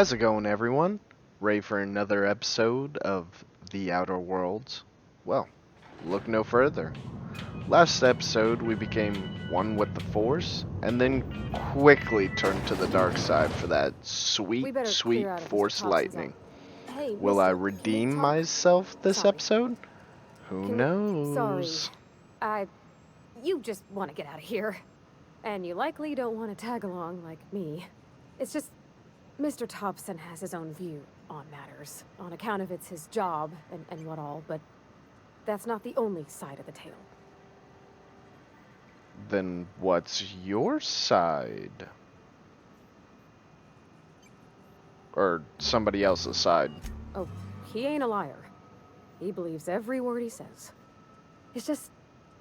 How's it going, everyone? Ready for another episode of The Outer Worlds? Well, look no further. Last episode, we became one with the Force, and then quickly turned to the dark side for that We sweet, better sweet clear out of Mr. Force Thompson's lightning. Hey, Will I mister, can we redeem talk? myself this Sorry. episode? Who Sorry. knows? You just want to get out of here. And you likely don't want to tag along like me. It's just, Mr. Thompson has his own view on matters, on account of it's his job and what all, but that's not the only side of the tale. Then what's your side? Or somebody else's side? Oh, he ain't a liar. He believes every word he says. It's just,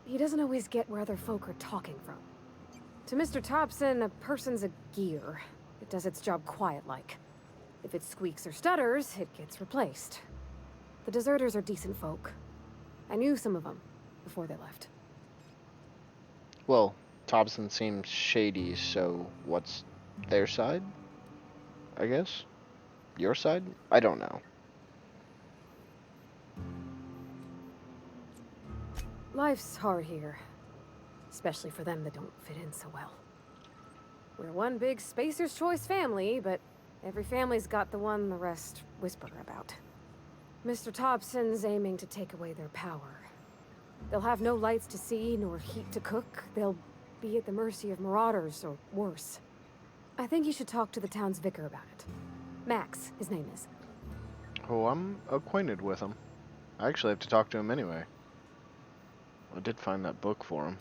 he doesn't always get where other folk are talking from. To Mr. Thompson, a person's a gear. It does its job quiet-like. If it squeaks or stutters, it gets replaced. The deserters are decent folk. I knew some of them before they left. Well, Thompson seems shady, so what's their side? I guess? Your side? I don't know. Life's hard here. Especially for them that don't fit in so well. We're one big Spacer's Choice family, but every family's got the one the rest whisper about. Mr. Thompson's aiming to take away their power. They'll have no lights to see, nor heat to cook. They'll be at the mercy of Marauders, or worse. I think you should talk to the town's vicar about it. Max, his name is. Oh, I'm acquainted with him. I actually have to talk to him anyway. I did find that book for him.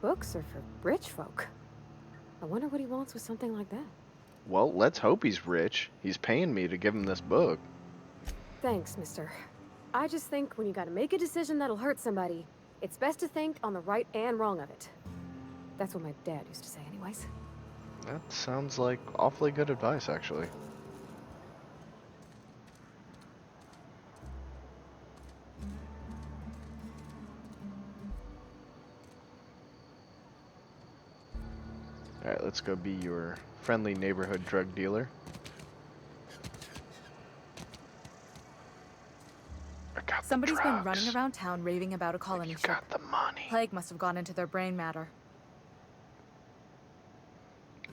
Books are for rich folk. I wonder what he wants with something like that. Well, let's hope he's rich. He's paying me to give him this book. Thanks, mister. I just think when you gotta make a decision that'll hurt somebody, it's best to think on the right and wrong of it. That's what my dad used to say anyways. That sounds like awfully good advice, actually. Alright, let's go be your friendly neighborhood drug dealer. I got the Somebody's been drugs. running around town raving about a colony You ship. got the money. Plague must have gone into their brain matter.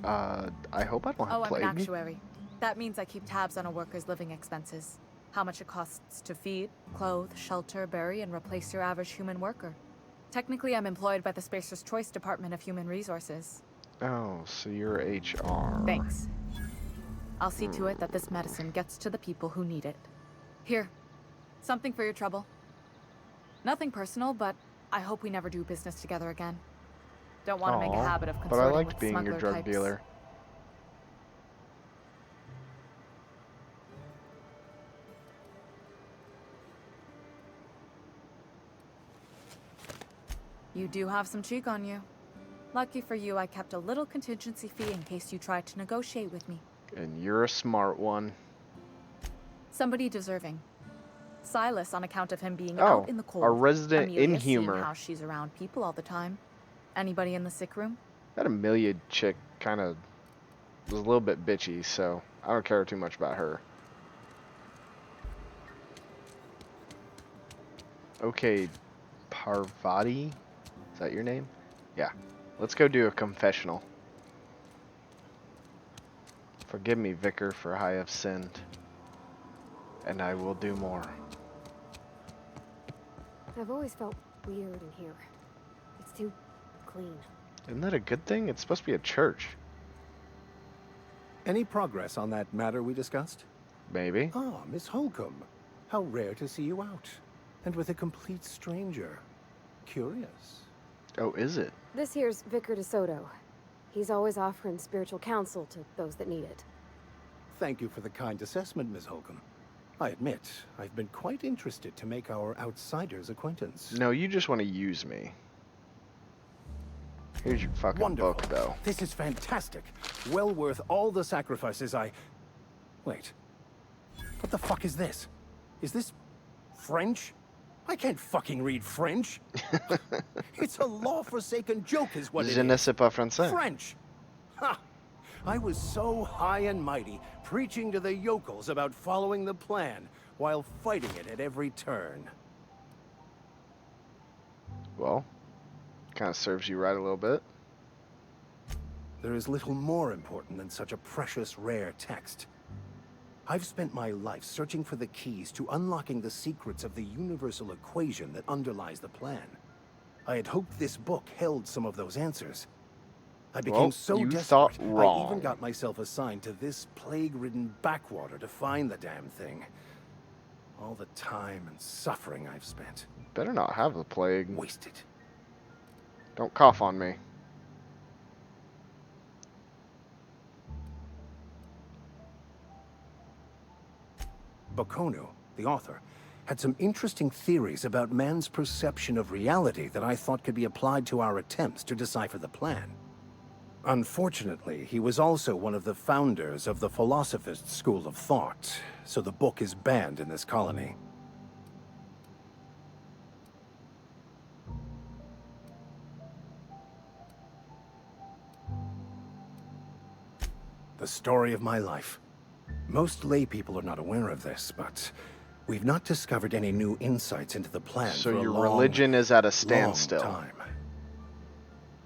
I hope I don't have Oh, I'm plague. an actuary. That means I keep tabs on a worker's living expenses. How much it costs to feed, clothe, shelter, bury, and replace your average human worker. Technically, I'm employed by the Spacer's Choice Department of Human Resources. Oh, so you're HR. Thanks. I'll see to it that this medicine gets to the people who need it. Here, something for your trouble. Nothing personal, but I hope we never do business together again. Don't want to make a Aw, habit of but I consorting liked with being your smuggler drug types. dealer. You do have some cheek on you. Lucky for you, I kept a little contingency fee in case you tried to negotiate with me. And you're a smart one. Somebody deserving. Silas, on account of him being Oh, out in the cold. our resident Amelia, seeing inhumer. how she's around people all the time. Anybody in the sick room? That Amelia chick kind of was a little bit bitchy, so I don't care too much about her. Okay, Parvati? Is that your name? Yeah. Let's go do a confessional. Forgive me, Vicar, for I have sinned, and I will do more. I've always felt weird in here. It's too clean. Isn't that a good thing? It's supposed to be a church. Any progress on that matter we discussed? Maybe. Ah, Miss Holcomb. How rare to see you out. And with a complete stranger. Curious. Oh, is it? This here's Vicar DeSoto. He's always offering spiritual counsel to those that need it. Thank you for the kind assessment, Miss Holcomb. I admit, I've been quite interested to make our outsider's acquaintance. No, you just want to use me. Here's your fucking Wonderful. book, though. This is fantastic. Well worth all the sacrifices I... Wait. What the fuck is this? Is this French? I can't fucking read French. It's a law-forsaken joke is what it Je ne is. sais pas français. French. Ha! I was so high and mighty, preaching to the yokels about following the plan, while fighting it at every turn. Well, kind of serves you right a little bit. There is little more important than such a precious, rare text. I've spent my life searching for the keys to unlocking the secrets of the universal equation that underlies the plan. I had hoped this book held some of those answers. I became Well, so you desperate, thought I wrong. even got myself assigned to this plague-ridden backwater to find the damn thing. All the time and suffering I've spent. Better not have the plague. Wasted. Don't cough on me. Bakonu, the author, had some interesting theories about man's perception of reality that I thought could be applied to our attempts to decipher the plan. Unfortunately, he was also one of the founders of the Philosophist school of thought, so the book is banned in this colony. The story of my life. Most lay people are not aware of this, but we've not discovered any new insights into the plan So for a your long, religion is at a long standstill. time.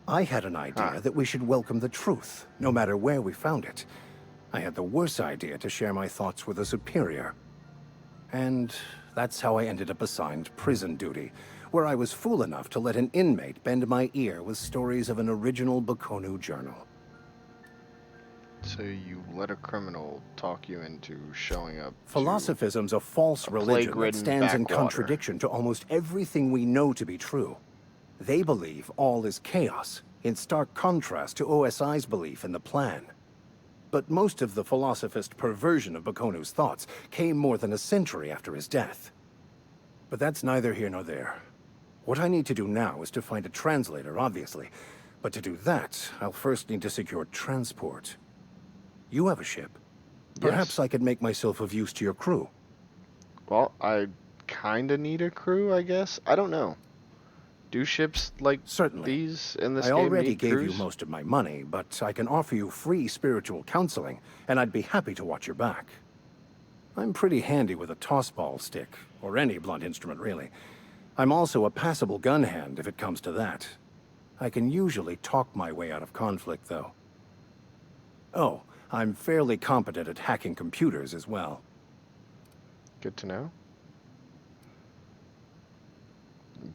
I had an idea that we should welcome the truth, no matter where we found it. I had the worse idea to share my thoughts with a superior. And that's how I ended up assigned prison duty, where I was fool enough to let an inmate bend my ear with stories of an original Bakonu journal. So you let a criminal talk you into showing up to Philosophism's a false religion that plague-ridden stands in backwater. contradiction to almost everything we know to be true. They believe all is chaos, in stark contrast to OSI's belief in the plan. But most of the philosophist perversion of Bakonu's thoughts came more than a century after his death. But that's neither here nor there. What I need to do now is to find a translator, obviously. But to do that, I'll first need to secure transport. You have a ship. Perhaps Yes. I could make myself of use to your crew. Well, I kinda need a crew, I guess. I don't know. Do ships like Certainly. these in this I game already need gave crews? you most of my money, but I can offer you free spiritual counseling, and I'd be happy to watch your back. I'm pretty handy with a tossball stick, or any blunt instrument, really. I'm also a passable gun hand, if it comes to that. I can usually talk my way out of conflict, though. Oh, I'm fairly competent at hacking computers as well. Good to know.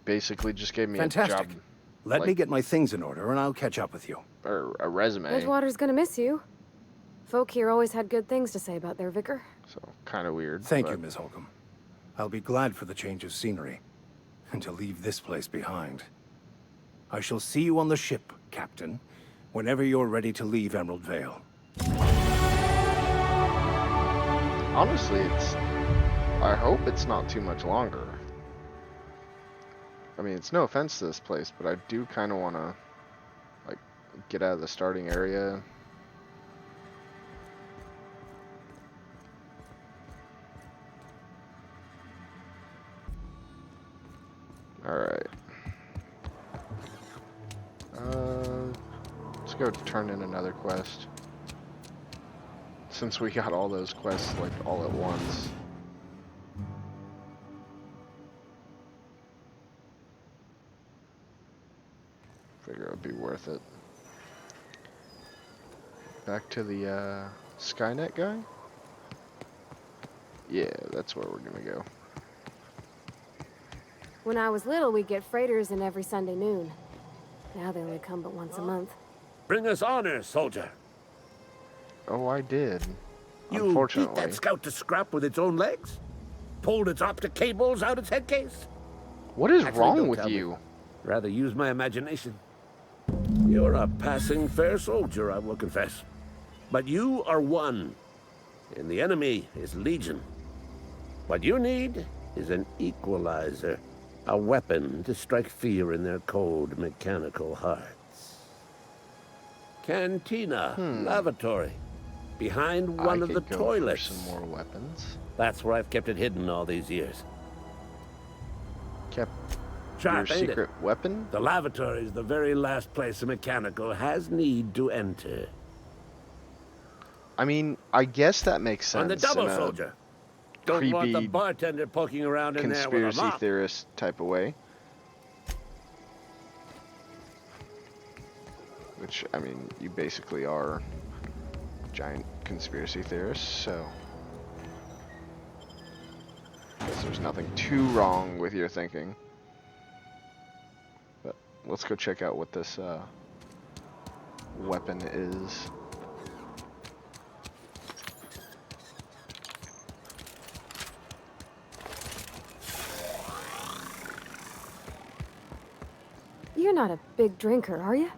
Basically just gave me Fantastic. a job, Let me like- get my things in order, and I'll catch up with you. or a resume. Edgewater's gonna miss you. Folk here always had good things to say about their vicar. So kind of weird. Thank you, but Ms. Holcomb. I'll be glad for the change of scenery, and to leave this place behind. I shall see you on the ship, Captain, whenever you're ready to leave Emerald Vale. Honestly, I hope it's not too much longer. I mean, it's no offense to this place, but I do kind of want to, like, get out of the starting area. Alright. Let's go turn in another quest. Since we got all those quests, like, all at once. Figure it would be worth it. Back to the, Skynet guy? Yeah, that's where we're gonna go. When I was little, we'd get freighters in every Sunday noon. Now they only come but once a month. Bring us honor, soldier. Oh, I did. You beat Unfortunately. that scout to scrap with its own legs? Pulled its optic cables out its head case? What is Actually, wrong don't with tell me. you? Rather use my imagination. You're a passing fair soldier, I will confess. But you are one, and the enemy is legion. What you need is an equalizer, a weapon to strike fear in their cold, mechanical hearts. Cantina, lavatory, behind one I of the could go toilets. for some more weapons. That's where I've kept it hidden all these years. Kept Sharp, your ain't secret it? weapon? The lavatory is the very last place a mechanical has need to enter. I mean, I guess that makes On the sense in double, a soldier. Don't want the creepy bartender poking around in there with a conspiracy mop. theorist type of way. Which, I mean, you basically are giant conspiracy theorists, so I guess there's nothing too wrong with your thinking. But let's go check out what this weapon is. You're not a big drinker, are you?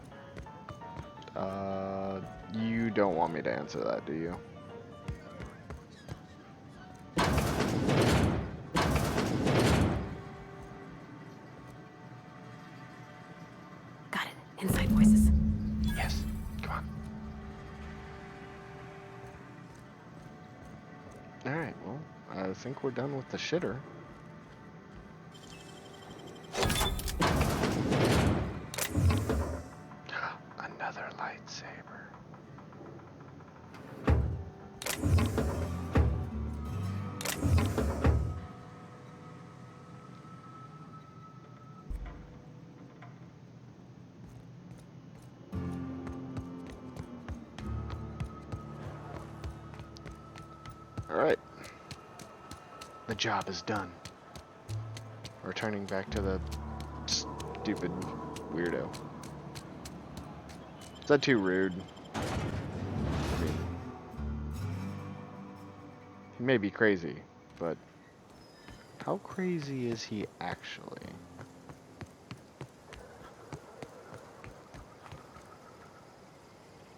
You don't want me to answer that, do you? Got it. Inside voices. Yes. Come on. Alright, well, I think we're done with the shitter. Another lightsaber. Alright. The job is done. Returning back to the stupid weirdo. Is that too rude? I mean, he may be crazy, but how crazy is he actually?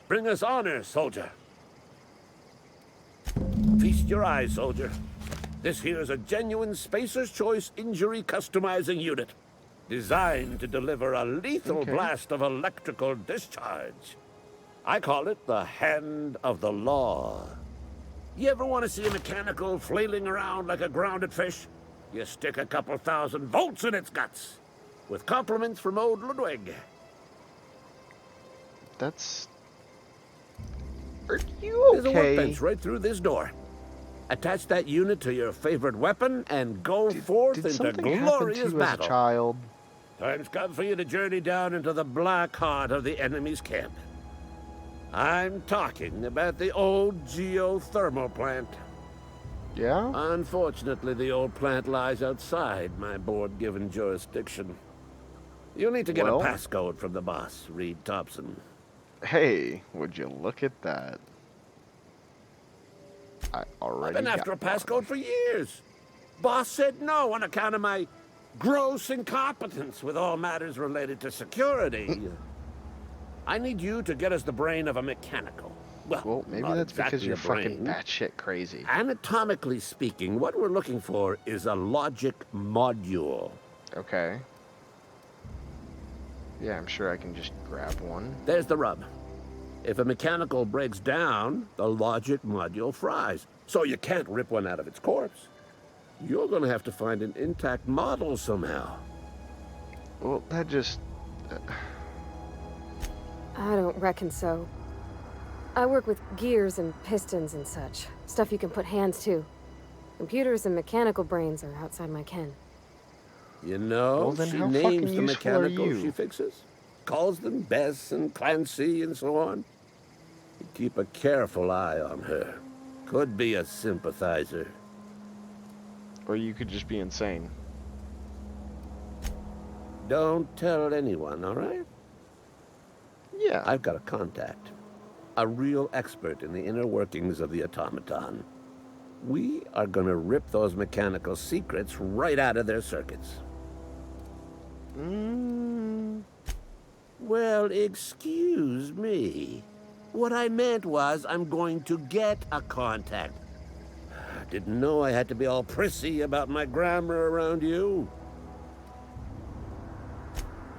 Bring us honor, soldier. Feast your eyes, soldier. This here is a genuine Spacer's Choice injury customizing unit. Designed to deliver a lethal blast of electrical discharge. I call it the Hand of the Law. You ever want to see a mechanical flailing around like a grounded fish? You stick a couple thousand volts in its guts. With compliments from old Ludwig. That's... Are you okay? There's a workbench right through this door. Attach that unit to your favorite weapon and go forth Did into something happen glorious to you as a battle. child? Time's come for you to journey down into the black heart of the enemy's camp. I'm talking about the old geothermal plant. Yeah? Unfortunately, the old plant lies outside my board-given jurisdiction. You'll need to get Well, a passcode from the boss, Reed Thompson. hey, would you look at that? I I've already been after a got one. passcode for years. Boss said no on account of my gross incompetence with all matters related to security. I need you to get us the brain of a mechanical. Well, maybe not that's exactly because you're a brain. fucking batshit crazy. Anatomically speaking, what we're looking for is a logic module. Okay. Yeah, I'm sure I can just grab one. There's the rub. If a mechanical breaks down, the logic module fries. So you can't rip one out of its corpse. You're gonna have to find an intact model somehow. Well, that just... I don't reckon so. I work with gears and pistons and such. Stuff you can put hands to. Computers and mechanical brains are outside my ken. You know, Well, then she how names fucking the useful are mechanicals you? she fixes. Calls them Bess and Clancy and so on. You keep a careful eye on her. Could be a sympathizer. Or you could just be insane. Don't tell anyone, all right? Yeah. I've got a contact. A real expert in the inner workings of the automaton. We are gonna rip those mechanical secrets right out of their circuits. Well, excuse me. What I meant was I'm going to get a contact. I didn't know I had to be all prissy about my grammar around you.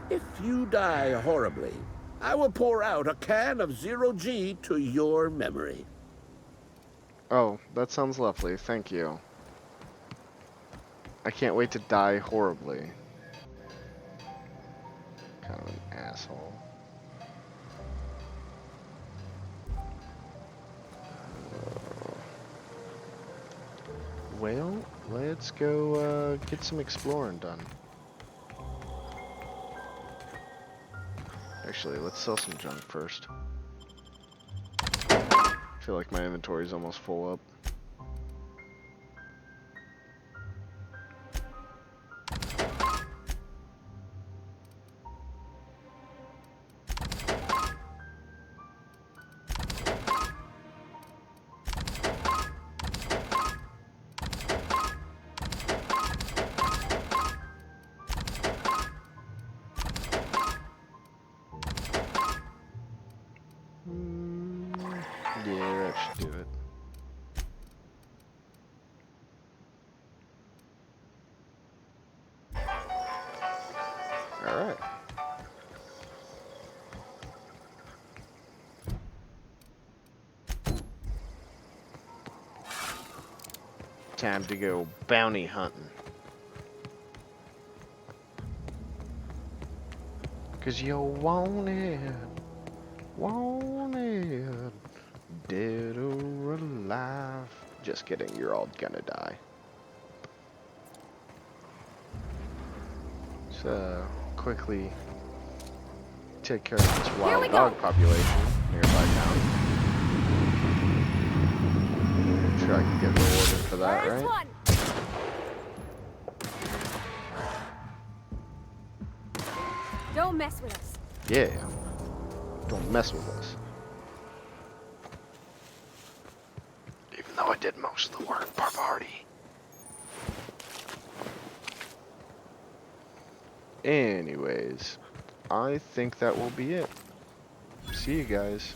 If you die horribly, I will pour out a can of 0G to your memory. Oh, that sounds lovely. Thank you. I can't wait to die horribly. Kind of an asshole. Well, let's go get some exploring done. Actually, let's sell some junk first. I feel like my inventory is almost full up. Yeah, that should do it. Alright. Time to go bounty hunting. 'Cause you want it. Want it. Dead or alive. Just kidding, you're all gonna die. So, quickly take care of this wild dog population nearby town. I'm sure I can get rewarded for that, right? One. Don't mess with us. Yeah. Don't mess with us. Even though I did most of the work, Parvati. Anyways, I think that will be it. See you guys.